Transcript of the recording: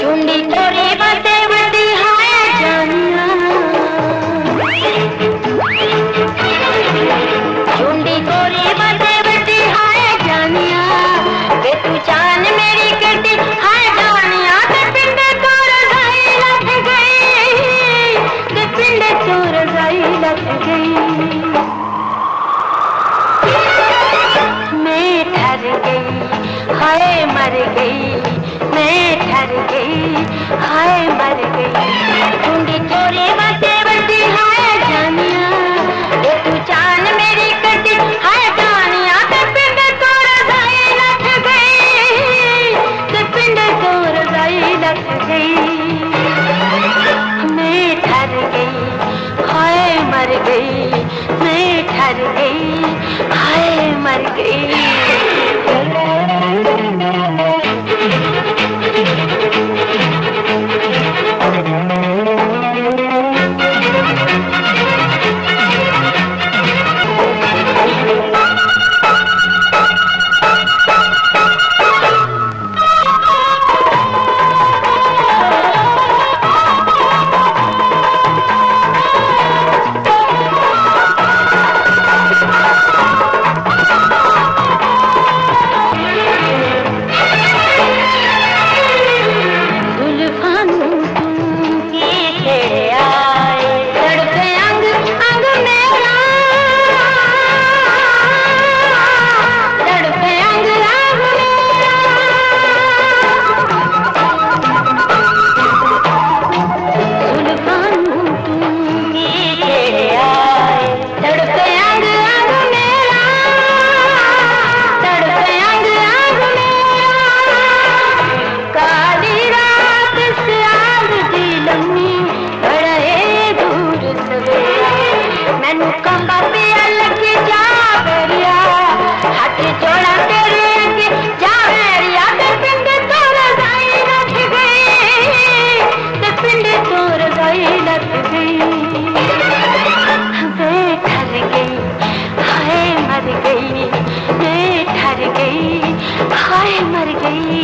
चुंडी तोरी बते बती हाय जानिया, चुंडी तोरी बते बती हाय जानिया, वे तू जान मेरी कटी हाय जानिया, ते पिंड तोर जाई लग गई, ते पिंड तोर जाई लग गई। मैं ठर गई हाय मर गई, मैं ठर गई हाय मर गई। चुंडी चोरी बते बती हाय जानिया, ये तू जान मेरी कटी हाय जानिया, ते पिंड तोर जाई लग गई, ते पिंड तोर जाई लग गई। मैं ठर गई हाय मर गई, मैं ठर गई हाय मर गई। मैं ठर गई हाय मर गई।